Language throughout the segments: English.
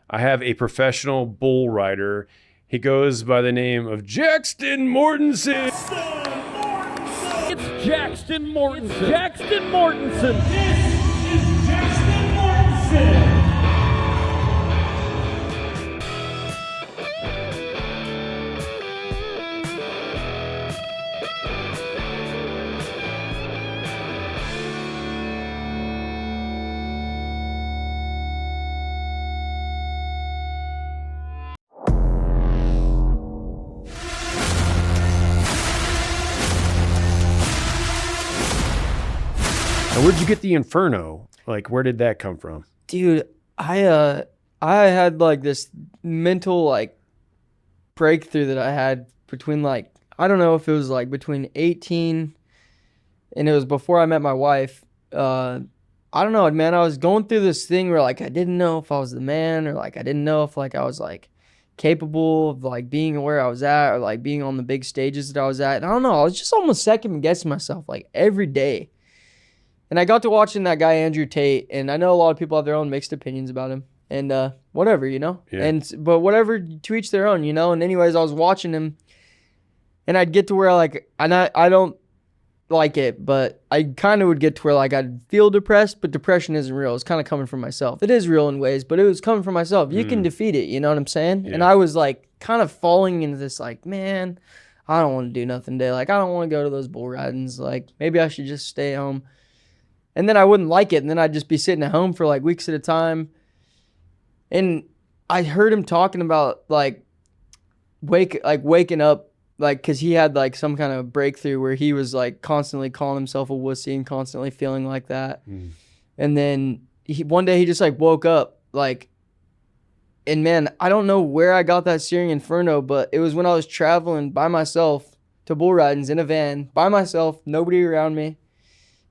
I have a professional bull rider. He goes by the name of Jaxton Mortensen. It's Jaxton Mortensen. Jaxton Mortensen. This is Jaxton Mortensen. Now, where'd you get the Inferno? Like, where did that come from? Dude, I had like this mental like breakthrough that I had between like, I don't know if it was like between 18 and it was before I met my wife. I don't know, man. I was going through this thing where like I didn't know if I was the man, or like I didn't know if like I was like capable of like being where I was at, or like being on the big stages that I was at. And I don't know, I was just almost second guessing myself like every day. And I got to watching that guy, Andrew Tate, and I know a lot of people have their own mixed opinions about him. And whatever, you know? Yeah. But whatever, to each their own, you know? And anyways, I was watching him, and I'd get to where, like, I don't like it, but I kind of would get to where, like, I'd feel depressed, but depression isn't real. It's kind of coming from myself. It is real in ways, but it was coming from myself. You can defeat it, you know what I'm saying? Yeah. And I was, like, kind of falling into this, like, man, I don't want to do nothing today. Like, I don't want to go to those bull ridings. Like, maybe I should just stay home. And then I wouldn't like it, and then I'd just be sitting at home for like weeks at a time. And I heard him talking about like waking up, like, because he had like some kind of breakthrough where he was like constantly calling himself a wussy and constantly feeling like that. And then one day he just like woke up, like, and man, I don't know where I got that Searing Inferno, but it was when I was traveling by myself to bull ridings in a van by myself, nobody around me,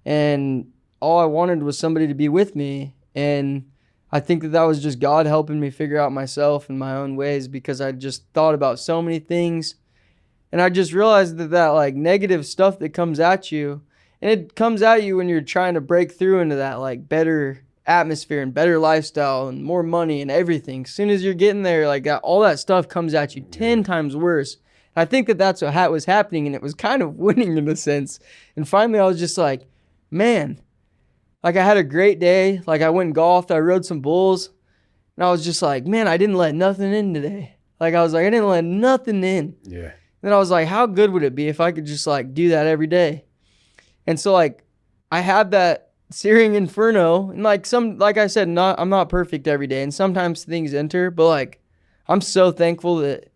and all I wanted was somebody to be with me. And I think that was just God helping me figure out myself in my own ways, because I just thought about so many things. And I just realized that like negative stuff that comes at you, and it comes at you when you're trying to break through into that like better atmosphere and better lifestyle and more money and everything. As soon as you're getting there, like all that stuff comes at you 10 times worse. And I think that that's what was happening, and it was kind of winning in a sense. And finally I was just like, man, like I had a great day. Like I went and golfed, I rode some bulls, and I was just like, man, I didn't let nothing in today. Like I was like, I didn't let nothing in. Yeah. And then I was like, how good would it be if I could just like do that every day? And so like I had that Searing Inferno, and like I said, I'm not perfect every day, and sometimes things enter, but like I'm so thankful that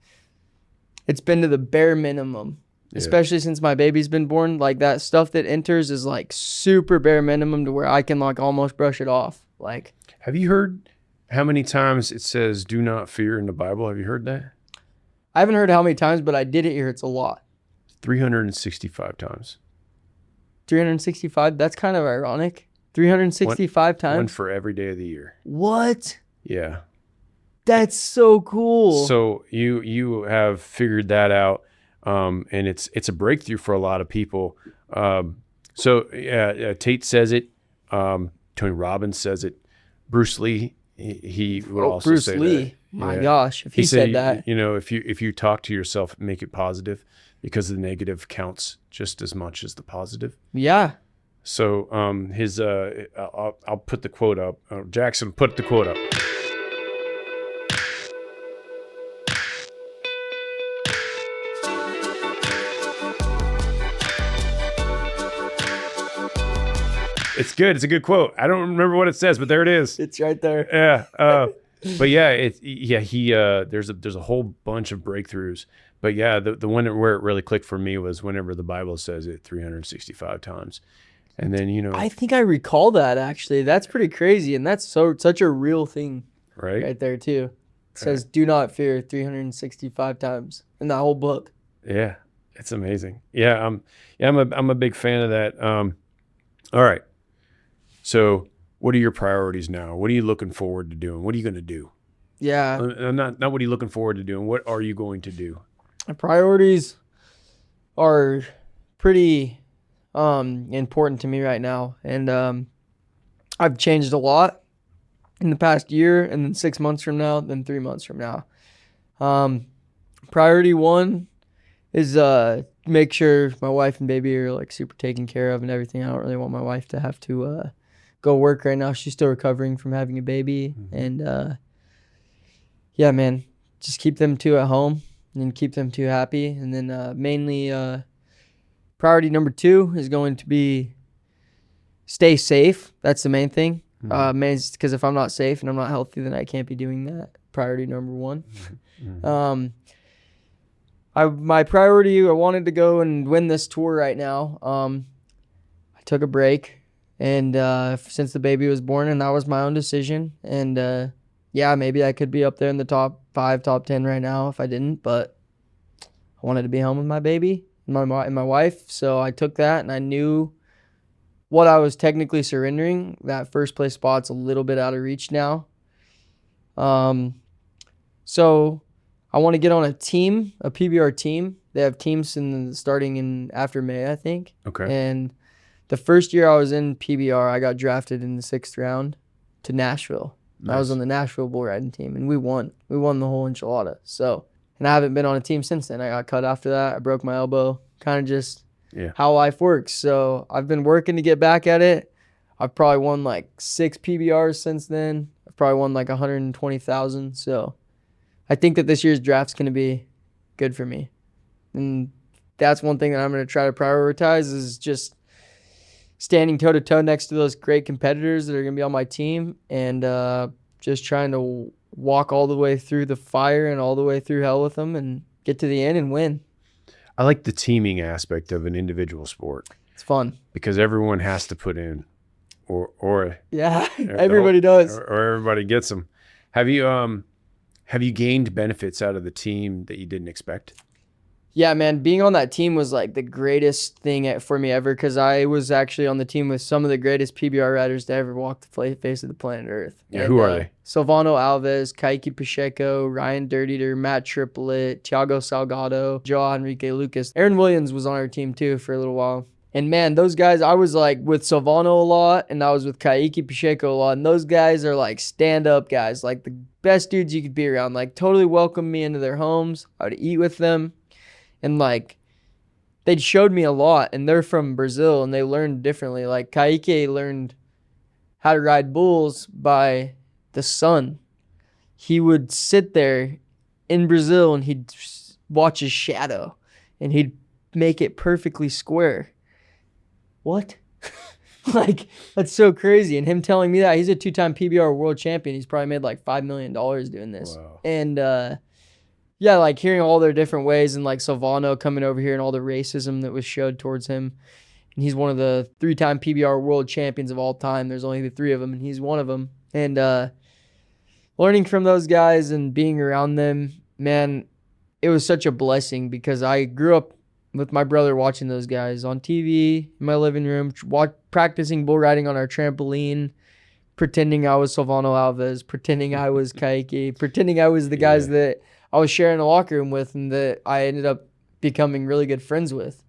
it's been to the bare minimum. Especially since my baby's been born, like that stuff that enters is like super bare minimum to where I can like almost brush it off. Like, Have you heard how many times it says "do not fear" in the Bible? Have you heard that? I haven't heard how many times, but I did it here. It's a lot. 365 times. 365. That's kind of ironic. 365 times. One for every day of the year. What? Yeah. That's so cool. So you have figured that out. And it's a breakthrough for a lot of people. Tate says it. Tony Robbins says it. Bruce Lee, he would also Bruce say Lee. that. My gosh, if he said that. You know, if you talk to yourself, make it positive, because the negative counts just as much as the positive. Yeah. So I'll put the quote up. Jackson, put the quote up. It's good. It's a good quote. I don't remember what it says, but there it is. It's right there. Yeah. But yeah, there's a whole bunch of breakthroughs. But yeah, the one where it really clicked for me was whenever the Bible says it 365 times. And then, you know, I think I recall that actually. That's pretty crazy, and that's such a real thing right there too. It says do not fear 365 times in that whole book. Yeah. It's amazing. Yeah, I'm a big fan of that. All right. So, what are your priorities now? What are you looking forward to doing? What are you going to do? Yeah. Not what are you looking forward to doing? What are you going to do? My priorities are pretty important to me right now, and I've changed a lot. in the past year, and then 6 months from now, then 3 months from now. Priority one is make sure my wife and baby are like super taken care of and everything. I don't really want my wife to have to go work right now. She's still recovering from having a baby. And yeah, man, just keep them two at home and keep them two happy. And then mainly priority number two is going to be stay safe. That's the main thing. Because if I'm not safe and I'm not healthy, then I can't be doing that. Priority number one. My priority, I wanted to go and win this tour right now. I took a break, and since the baby was born, and that was my own decision. And yeah, maybe I could be up there in the top 5, top 10 right now if I didn't, but I wanted to be home with my baby and my wife. So I took that, and I knew what I was technically surrendering. That first place spot's a little bit out of reach now. So I want to get on a team, a PBR team. They have teams starting in after May, I think. Okay. And the first year I was in PBR, I got drafted in the 6th round to Nashville. Nice. I was on the Nashville bull riding team, and we won. We won the whole enchilada. So, and I haven't been on a team since then. I got cut after that. I broke my elbow. Kind of just how life works. So I've been working to get back at it. I've probably won like 6 PBRs since then. I've probably won like 120,000. So I think that this year's draft's going to be good for me. And that's one thing that I'm going to try to prioritize is just standing toe-to-toe next to those great competitors that are going to be on my team and just trying to walk all the way through the fire and all the way through hell with them and get to the end and win. I like the teaming aspect of an individual sport. It's fun. Because everyone has to put in or yeah, everybody does. Or everybody gets them. Have you gained benefits out of the team that you didn't expect? Yeah, man, being on that team was like the greatest thing for me ever because I was actually on the team with some of the greatest PBR riders to ever walk the face of the planet Earth. Yeah, and, who are they? Silvano Alves, Kaiki Pacheco, Ryan Dirtiter, Matt Triplett, Thiago Salgado, Joao Enrique Lucas. Aaron Williams was on our team too for a little while. And man, those guys, I was like with Silvano a lot and I was with Kaiki Pacheco a lot. And those guys are like stand-up guys, like the best dudes you could be around. Like totally welcomed me into their homes. I would eat with them. And like they showed me a lot, and they're from Brazil, and they learned differently. Like Kaique learned how to ride bulls by the sun. He would sit there in Brazil, and he'd watch his shadow, and he'd make it perfectly square. What? Like, that's so crazy. And him telling me that, he's a 2-time PBR world champion. He's probably made like $5 million doing this. Wow. And yeah, like hearing all their different ways and like Silvano coming over here and all the racism that was showed towards him. And he's one of the 3-time PBR world champions of all time. There's only the 3 of them, and he's one of them. And learning from those guys and being around them, man, it was such a blessing because I grew up with my brother watching those guys on TV in my living room, practicing bull riding on our trampoline, pretending I was Silvano Alves, pretending I was Kaiki, pretending I was the guys that I was sharing a locker room with and that I ended up becoming really good friends with.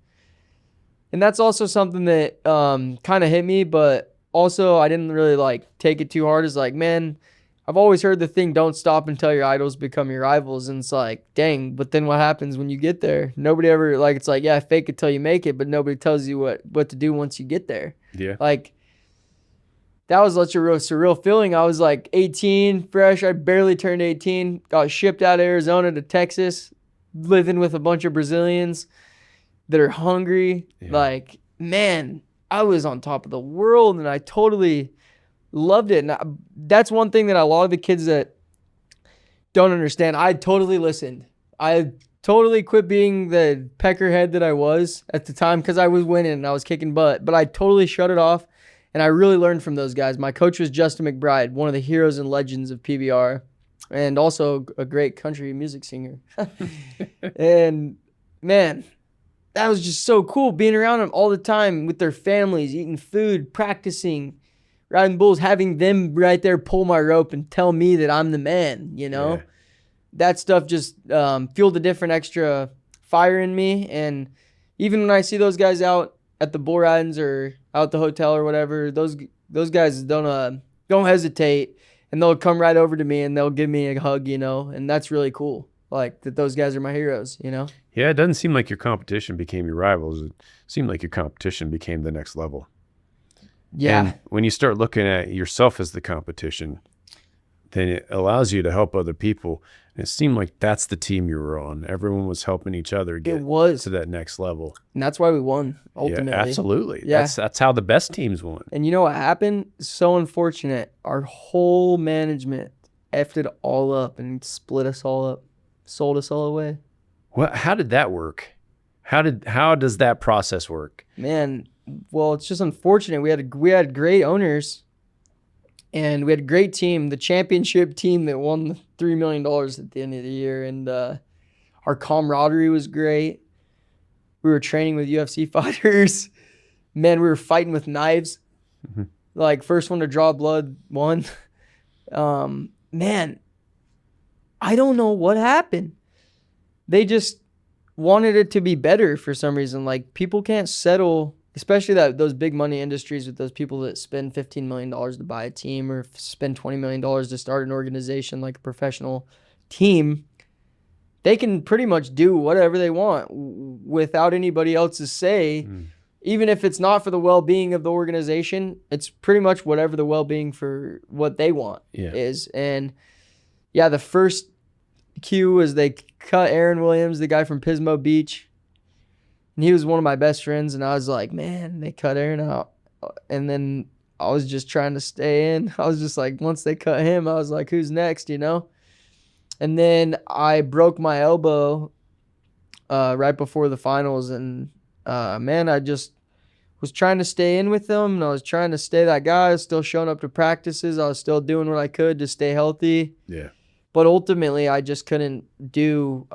And that's also something that kind of hit me, but also I didn't really like take it too hard. It's like, man, I've always heard the thing, don't stop until your idols become your rivals. And it's like, dang, but then what happens when you get there? Nobody ever, like, it's like, yeah, fake it till you make it, but nobody tells you what to do once you get there. Yeah. Like, that was such a real surreal feeling. I was like 18, fresh. I barely turned 18. Got shipped out of Arizona to Texas, living with a bunch of Brazilians that are hungry. Yeah. Like, man, I was on top of the world, and I totally loved it. And that's one thing that a lot of the kids that don't understand. I totally listened. I totally quit being the peckerhead that I was at the time because I was winning and I was kicking butt. But I totally shut it off. And I really learned from those guys. My coach was Justin McBride, one of the heroes and legends of PBR, and also a great country music singer. And, man, that was just so cool being around them all the time with their families, eating food, practicing, riding bulls, having them right there pull my rope and tell me that I'm the man, you know? Yeah. That stuff just fueled a different extra fire in me. And even when I see those guys out at the bull ridings or out at the hotel or whatever, those guys don't hesitate and they'll come right over to me and they'll give me a hug, and that's really cool. Like that those guys are my heroes, Yeah, it doesn't seem like your competition became your rivals. It seemed like your competition became the next level. Yeah. And when you start looking at yourself as the competition, then it allows you to help other people. And it seemed like that's the team you were on. Everyone was helping each other get to that next level. And that's why we won, ultimately. Yeah, absolutely. Yeah. That's how the best teams won. And you know what happened? So unfortunate. Our whole management effed it all up and split us all up, sold us all away. Well, how did that work? How does that process work? Man, well, it's just unfortunate. We had great owners, and we had a great team, the championship team that won the $3 million at the end of the year, and our camaraderie was great. We were training with UFC fighters. Man, we were fighting with knives. Mm-hmm. Like, first one to draw blood won. Man, I don't know what happened. They just wanted it to be better for some reason. Like, people can't settle, especially those big money industries with those people that spend $15 million to buy a team or spend $20 million to start an organization like a professional team. They can pretty much do whatever they want without anybody else's say. Even if it's not for the well-being of the organization, it's pretty much whatever the well-being for what they want is. And yeah, the first cue was they cut Aaron Williams, the guy from Pismo Beach. And he was one of my best friends. And I was like, man, they cut Aaron out. And then I was just trying to stay in. I was just like, once they cut him, I was like, who's next, And then I broke my elbow right before the finals. And, man, I just was trying to stay in with them. And I was trying to stay that guy. I was still showing up to practices. I was still doing what I could to stay healthy. Yeah. But ultimately, I just couldn't do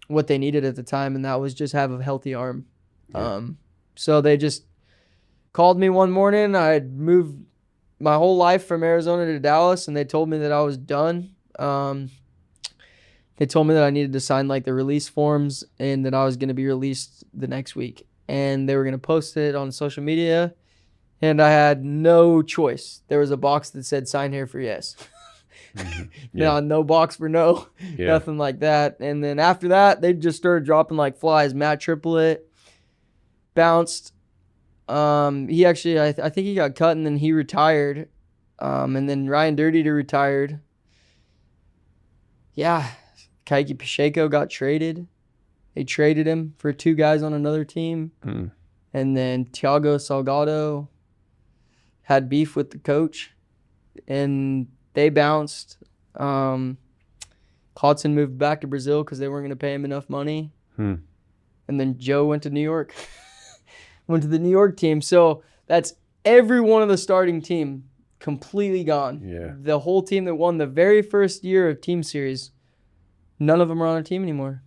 what they needed at the time, and that was just have a healthy arm. Yeah. So they just called me one morning. I had moved my whole life from Arizona to Dallas, and they told me that I was done. They told me that I needed to sign like the release forms and that I was going to be released the next week. And they were going to post it on social media, and I had no choice. There was a box that said sign here for yes. Mm-hmm. Yeah. No box for no, nothing like that. And then after that, they just started dropping like flies. Matt Triplett bounced. He actually, I think he got cut and then he retired. And then Ryan Dirty retired. Yeah, Kaiki Pacheco got traded. They traded him for two guys on another team. And then Thiago Salgado had beef with the coach, and they bounced. Claudson moved back to Brazil because they weren't going to pay him enough money. And then Joe went to New York. Went to the New York team. So that's every one of the starting team completely gone. Yeah. The whole team that won the very first year of Team Series, none of them are on a team anymore.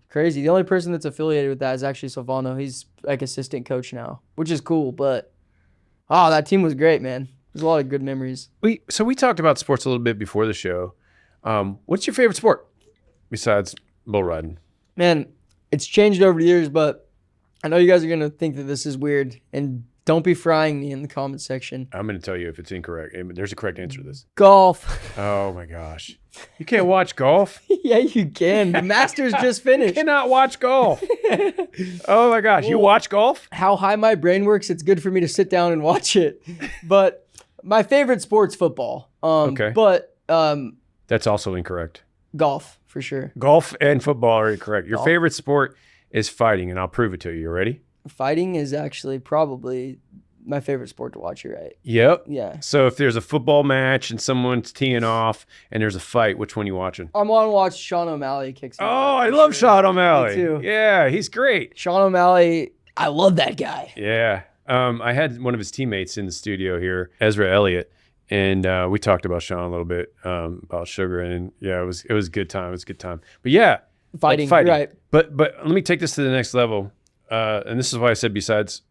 Crazy. The only person that's affiliated with that is actually Silvano. He's like assistant coach now, which is cool. But, that team was great, man. There's a lot of good memories. So we talked about sports a little bit before the show. What's your favorite sport besides bull riding? Man, it's changed over the years, but I know you guys are going to think that this is weird, and don't be frying me in the comment section. I'm going to tell you if it's incorrect. There's a correct answer to this. Golf. Oh, my gosh. You can't watch golf? Yeah, you can. The Masters just finished. You cannot watch golf. Oh, my gosh. You watch golf? How high my brain works, it's good for me to sit down and watch it. But my favorite sport's football. Okay. But that's also incorrect. Golf, for sure. Golf and football are incorrect. Your Golf. favorite sport is fighting, and I'll prove it to you. You ready? Fighting is actually probably my favorite sport to watch. You're right. Yep. Yeah. So if there's a football match and someone's teeing off and there's a fight, which one are you watching? I want to watch Sean O'Malley kick some Oh, butt, I for love sure. Sean O'Malley. Me too. Yeah, he's great. Sean O'Malley, I love that guy. Yeah. I had one of his teammates in the studio here, Ezra Elliott, and we talked about Sean a little bit, about sugar, and yeah, it was a good time. It was a good time. But yeah, Fighting. Right. But let me take this to the next level. And this is why I said besides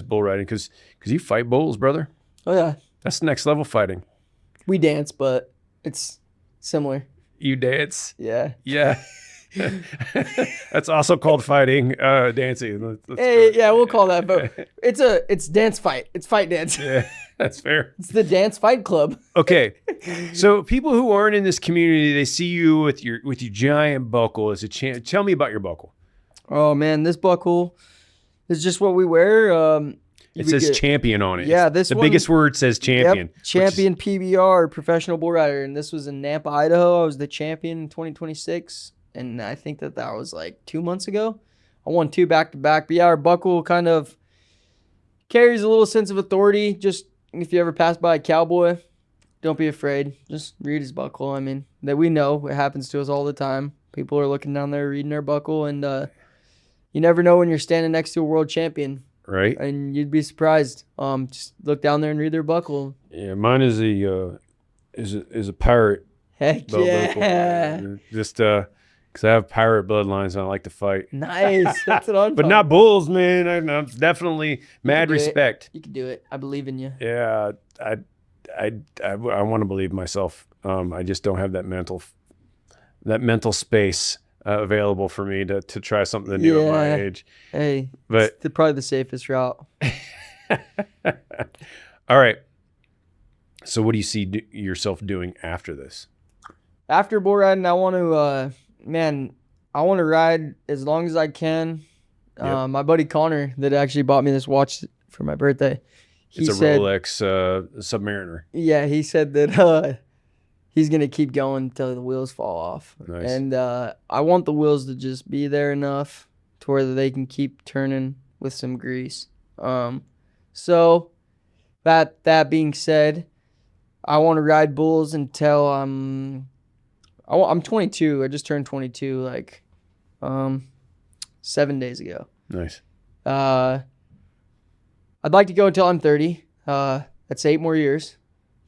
bull riding, because you fight bulls, brother. Oh, yeah. That's the next level fighting. We dance, but it's similar. You dance. Yeah. Yeah. That's also called fighting, dancing. Let's Hey, yeah, we'll call that. But it's dance fight. It's fight dance. Yeah. That's fair. It's the dance fight club. Okay, so people who aren't in this community, they see you with your giant buckle as a champ. Tell me about your buckle. Oh man, this buckle is just what we wear. It says champion on it. Yeah, the biggest word says champion. Yep, champion PBR, professional bull rider, and this was in Nampa, Idaho. I was the champion in 2026, and I think that was like 2 months ago. I won 2 back-to-back. But yeah, our buckle kind of carries a little sense of authority. Just if you ever pass by a cowboy, don't be afraid. Just read his buckle. I mean, that we know it happens to us all the time. People are looking down there reading their buckle, and you never know when you're standing next to a world champion. Right. And you'd be surprised. Just look down there and read their buckle. Yeah, mine is a pirate. Heck yeah. Buckle. Just because I have pirate bloodlines and I like to fight. Nice. That's what I'm But not bulls, man. I'm definitely mad respect. You can do it. I believe in you. Yeah, I want to believe myself. I just don't have that mental space available for me to try something new at my age. Hey, but it's probably the safest route. All right. So what do you see yourself doing after this? After bull riding, I want to, I want to ride as long as I can. Yep. My buddy Connor that actually bought me this watch for my birthday. It's a Rolex Submariner. Yeah, he said that he's going to keep going until the wheels fall off. Nice. And I want the wheels to just be there enough to where they can keep turning with some grease. So that being said, I want to ride bulls until I'm 22. I just turned 22 like 7 days ago. Nice. I'd like to go until I'm 30. That's 8 more years.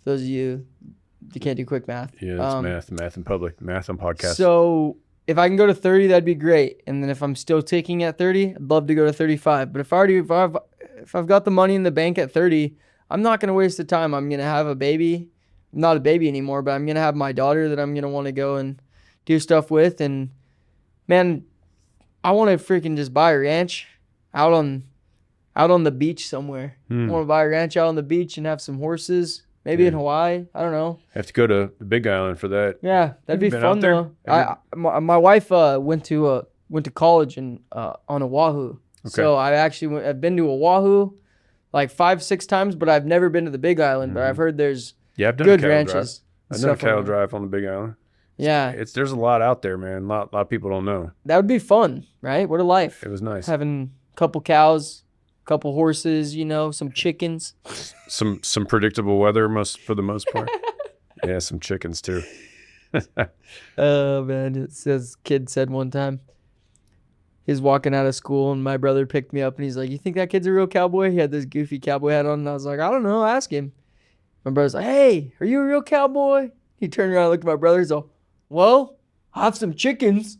For those of you can't do quick math. Yeah, it's math in public, math on podcast. So if I can go to 30, that'd be great. And then if I'm still ticking at 30, I'd love to go to 35. But if I've got the money in the bank at 30, I'm not going to waste the time. I'm going to have a baby. I'm not a baby anymore, but I'm going to have my daughter that I'm going to want to go and do stuff with. And man, I want to freaking just buy a ranch out on the beach somewhere. I want to buy a ranch out on the beach and have some horses. Maybe in Hawaii. I don't know. Have to go to the Big Island for that. Yeah, that'd be fun though. My wife went to college on Oahu. Okay. So I've been to Oahu like 5-6 times, but I've never been to the Big Island. But I've heard there's I've done good ranches. I've done a cattle drive on the Big Island. Yeah, there's a lot out there, man. A lot of people don't know. That would be fun, right? What a life. It was nice having a couple cows. Couple horses, some chickens. Some predictable weather for the most part. Yeah, some chickens too. Oh man, it says kid said one time he was walking out of school and my brother picked me up and he's like, "You think that kid's a real cowboy?" He had this goofy cowboy hat on and I was like, "I don't know, ask him." My brother's like, "Hey, are you a real cowboy?" He turned around and looked at my brother. He's like, "Well, I have some chickens."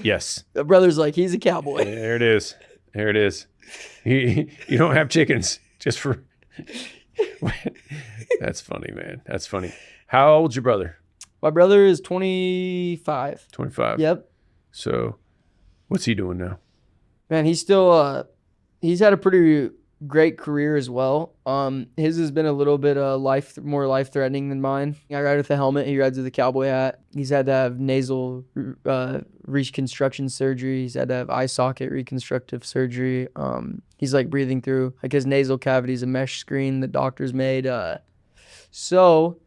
Yes. The brother's like, he's a cowboy. There it is. You don't have chickens just for. That's funny, man. That's funny. How old's your brother? My brother is 25. 25. Yep. So, what's he doing now? Man, he's still. He's had a pretty great career as well. His has been a little bit more life-threatening than mine. I ride with a helmet. He rides with a cowboy hat. He's had to have nasal reconstruction surgery. He's had to have eye socket reconstructive surgery. He's like breathing through his nasal cavity is a mesh screen the doctors made. So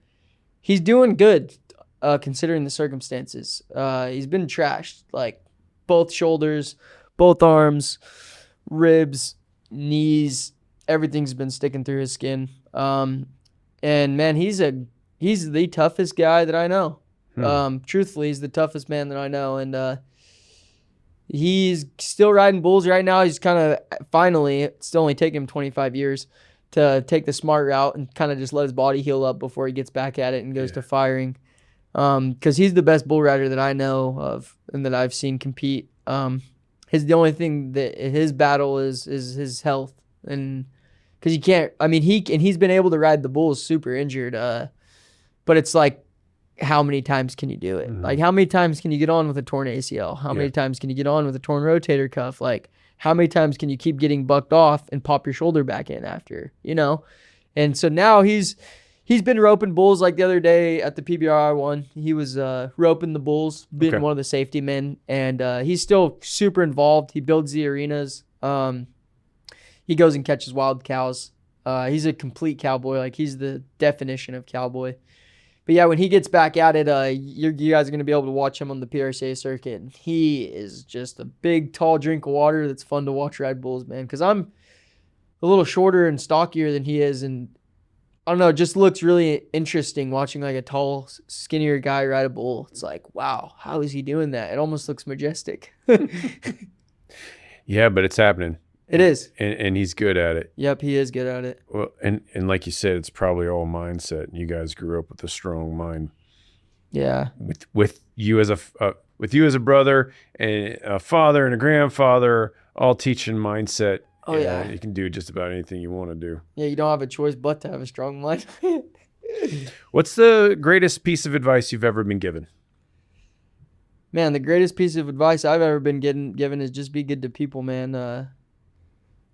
he's doing good considering the circumstances. He's been trashed, like both shoulders, both arms, ribs, knees, everything's been sticking through his skin. And man, he's the toughest guy that I know. Truthfully, he's the toughest man that I know. And he's still riding bulls right now. He's kind of finally, it's only taken him 25 years to take the smart route and kind of just let his body heal up before he gets back at it and goes to firing. Because he's the best bull rider that I know of and that I've seen compete. The only thing that his battle is his health, and because he's been able to ride the bulls super injured, but it's like, how many times can you do it? Like, how many times can you get on with a torn ACL? How many times can you get on with a torn rotator cuff? Like, how many times can you keep getting bucked off and pop your shoulder back in after, you know? And so now he's been roping bulls. Like the other day at the PBR one, he was roping the bulls, being one of the safety men, and he's still super involved. He builds the arenas. He goes and catches wild cows. He's a complete cowboy. Like, he's the definition of cowboy. But yeah, when he gets back at it, you guys are going to be able to watch him on the PRCA circuit. And he is just a big, tall drink of water that's fun to watch ride bulls, man. Because I'm a little shorter and stockier than he is, and I don't know, it just looks really interesting watching like a tall, skinnier guy ride a bull. It's like, wow, how is he doing that? It almost looks majestic. Yeah, but it's happening. It is. And he's good at it. Yep, he is good at it. Well, and like you said, it's probably all mindset. You guys grew up with a strong mind. Yeah. With you as a brother and a father and a grandfather, all teaching mindset. Oh, yeah. You can do just about anything you want to do. Yeah, you don't have a choice but to have a strong mind. What's the greatest piece of advice you've ever been given? Man, the greatest piece of advice I've ever been given is just be good to people, man.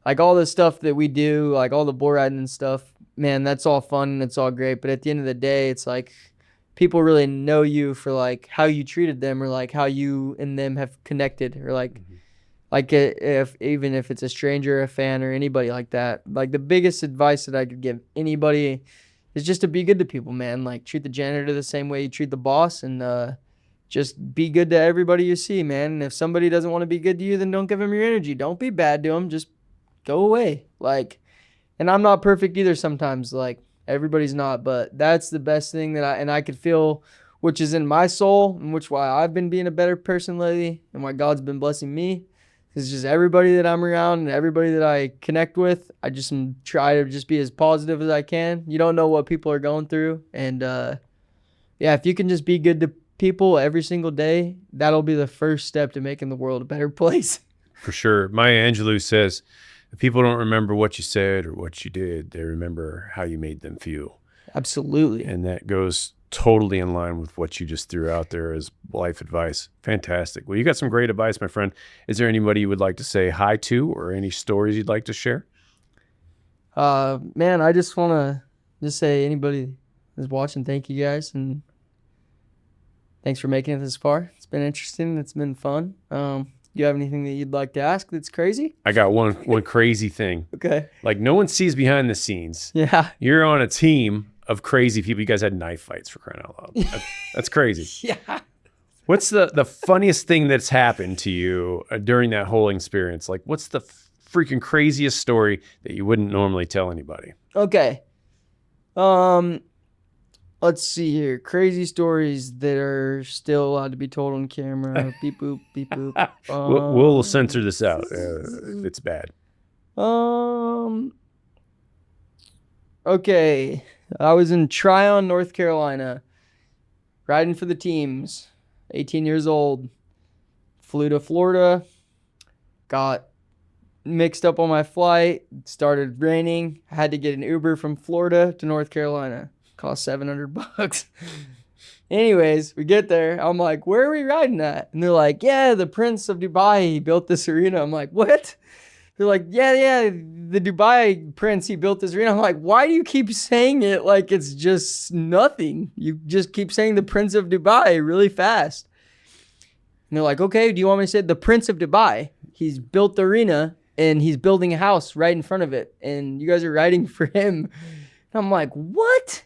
Like all the stuff that we do, like all the bull riding and stuff, man, that's all fun and it's all great. But at the end of the day, it's like people really know you for like how you treated them, or like how you and them have connected, or like, even if it's a stranger, a fan, or anybody like that. Like the biggest advice that I could give anybody is just to be good to people, man. Like treat the janitor the same way you treat the boss, and just be good to everybody you see, man. And if somebody doesn't want to be good to you, then don't give them your energy. Don't be bad to them. Just go away. Like, and I'm not perfect either sometimes. Like, everybody's not, but that's the best thing that I could feel, which is in my soul, and why I've been being a better person lately, and why God's been blessing me. It's just everybody that I'm around and everybody that I connect with, I just try to just be as positive as I can. You don't know what people are going through. And yeah, if you can just be good to people every single day, that'll be the first step to making the world a better place. For sure. Maya Angelou says, if people don't remember what you said or what you did, they remember how you made them feel. Absolutely. And that goes totally in line with what you just threw out there as life advice. Fantastic. Well, you got some great advice, my friend. Is there anybody you would like to say hi to, or any stories you'd like to share? Man, I just want to just say, anybody that's watching, thank you guys, and thanks for making it this far. It's been interesting. It's been fun. You have anything that you'd like to ask that's crazy? I got one crazy thing. Okay. Like, no one sees behind the scenes. Yeah. You're on a team of crazy people. You guys had knife fights, for crying out loud. That's crazy. Yeah. What's the funniest thing that's happened to you during that whole experience? Like, what's the freaking craziest story that you wouldn't normally tell anybody? Okay. Let's see here. Crazy stories that are still allowed to be told on camera. Beep boop, beep boop. We'll censor this out if it's bad. Okay. I was in Tryon, North Carolina, riding for the teams. 18 years old. Flew to Florida. Got mixed up on my flight. Started raining. Had to get an Uber from Florida to North Carolina. Cost $700. Anyways, we get there. I'm like, where are we riding at? And they're like, yeah, the Prince of Dubai, he built this arena. I'm like, what? They're like, yeah, the Dubai Prince, he built this arena. I'm like, why do you keep saying it like it's just nothing? You just keep saying the Prince of Dubai really fast. And they're like, okay, do you want me to say the Prince of Dubai? He's built the arena and he's building a house right in front of it. And you guys are riding for him. And I'm like, what?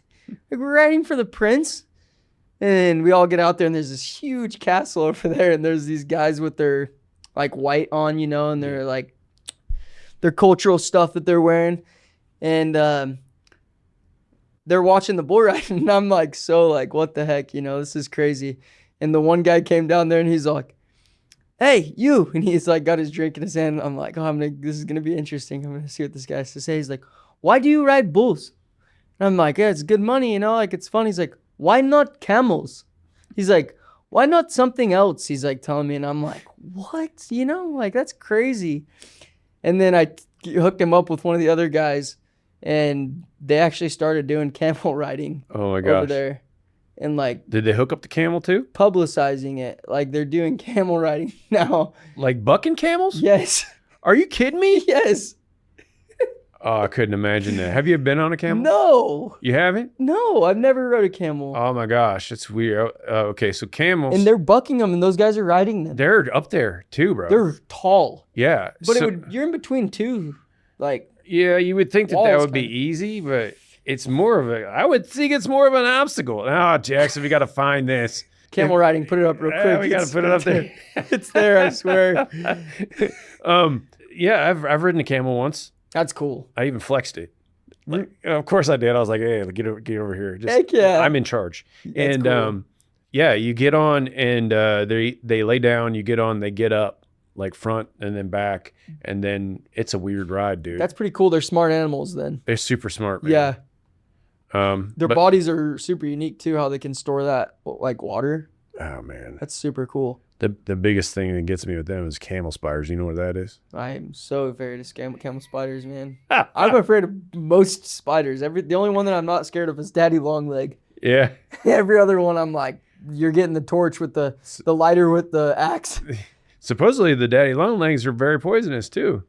Like, we're riding for the prince? And we all get out there, and there's this huge castle over there, and there's these guys with their like white on, you know, and they're like their cultural stuff that they're wearing, and they're watching the bull ride, and I'm like, so like, what the heck, you know, this is crazy. And the one guy came down there, and he's like, hey, you, and he's like got his drink in his hand. I'm like, this is gonna be interesting. I'm gonna see what this guy has to say. He's like, why do you ride bulls? And I'm like, yeah, it's good money, you know, like it's fun. He's like, why not camels? He's like, why not something else? He's like telling me, and I'm like, what? You know, like that's crazy. And then I hooked him up with one of the other guys, and they actually started doing camel riding. Oh my gosh. Over there. And like, did they hook up the camel too? Publicizing it. Like they're doing camel riding now. Like bucking camels? Yes. Are you kidding me? Yes. Oh, I couldn't imagine that. Have you been on a camel? No. You haven't? No, I've never rode a camel. Oh my gosh, it's weird. Okay, so camels, And they're bucking them, and those guys are riding them. they're up there too, bro. They're tall. Yeah. But so- you're in between two, like, Yeah, you would think that walls, would be kinda. easy, but it's more of a. I would think it's more of an obstacle. Oh, Jackson, we got to find this. camel riding. Put it up real quick. We got to put it up there. It's there, I swear. Yeah, I've ridden a camel once. That's cool. I even flexed it. Like, of course I did. I was like, hey, get over here. Just, Heck yeah. I'm in charge. That's And cool. yeah, you get on and they lay down, you get on, they get up, like front and then back, and then it's a weird ride, dude. That's pretty cool. They're smart animals then. They're super smart, man. Yeah. Their but- bodies are super unique too, how they can store that, like, water. Oh man. That's super cool. The biggest thing that gets me with them is camel spiders. You know what that is? I am so afraid of camel spiders, man. I'm afraid of most spiders. The only one that I'm not scared of is daddy long leg. Yeah. Every other one I'm like, you're getting the torch with the lighter with the axe. Supposedly the daddy long legs are very poisonous too.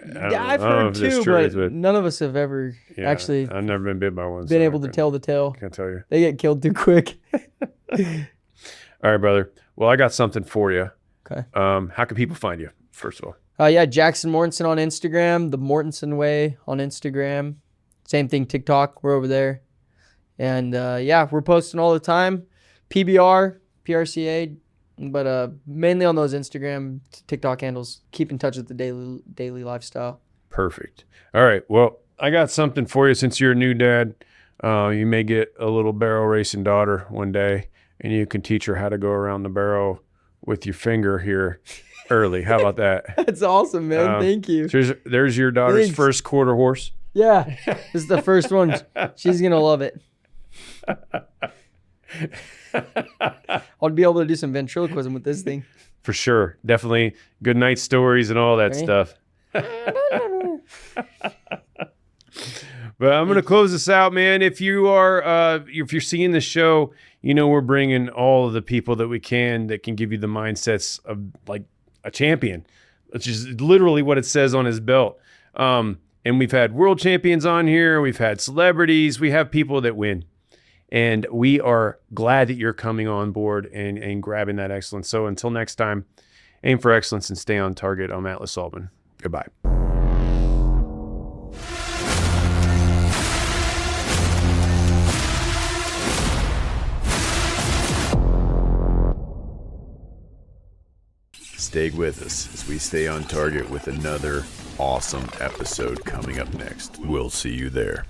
Yeah, I've heard too, but none of us have ever actually I've never been bit by one. been able to tell the tale. Can't tell you. They get killed too quick. All right, brother. Well, I got something for you. Okay. How can people find you, first of all? Yeah, Jackson Mortensen on Instagram, the Mortensen Way on Instagram. Same thing, TikTok. We're over there. And yeah, we're posting all the time. PBR, PRCA, but mainly on those Instagram, TikTok handles. Keep in touch with the daily lifestyle. Perfect. All right. Well, I got something for you since you're a new dad. You may get a little barrel racing daughter one day, and you can teach her how to go around the barrel with your finger here early. How about that? That's awesome, man. Thank you. So there's your daughter's Thanks. first quarter horse. Yeah, this is the first one. She's going to love it. I'll be able to do some ventriloquism with this thing. For sure. Definitely good night stories and all that Right. stuff. But I'm going to close this out, man. If you're seeing the show, you know we're bringing all of the people that we can that can give you the mindsets of like a champion, which is literally what it says on his belt. And we've had world champions on here. We've had celebrities. We have people that win. And we are glad that you're coming on board and grabbing that excellence. So until next time, aim for excellence and stay on target. I'm Atlas Altman. Goodbye. Stay with us as we stay on target with another awesome episode coming up next. We'll see you there.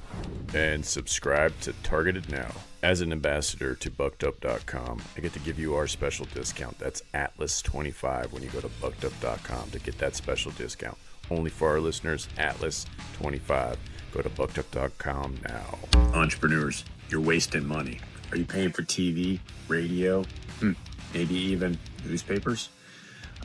And subscribe to Targeted Now. As an ambassador to buckedup.com, I get to give you our special discount. That's Atlas25 when you go to buckedup.com to get that special discount. Only for our listeners, Atlas25. Go to buckedup.com now. Entrepreneurs, you're wasting money. Are you paying for TV, radio, maybe even newspapers?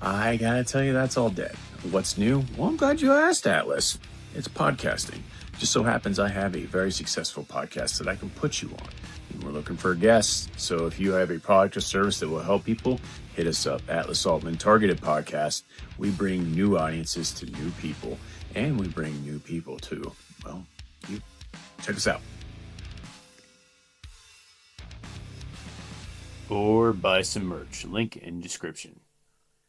I gotta tell you, that's all dead. What's new? Well, I'm glad you asked, Atlas. It's podcasting. Just so happens I have a very successful podcast that I can put you on. And we're looking for guests. So if you have a product or service that will help people, hit us up. Atlas Altman Targeted Podcast. We bring new audiences to new people, and we bring new people to, well, you. Check us out. Or buy some merch. Link in description.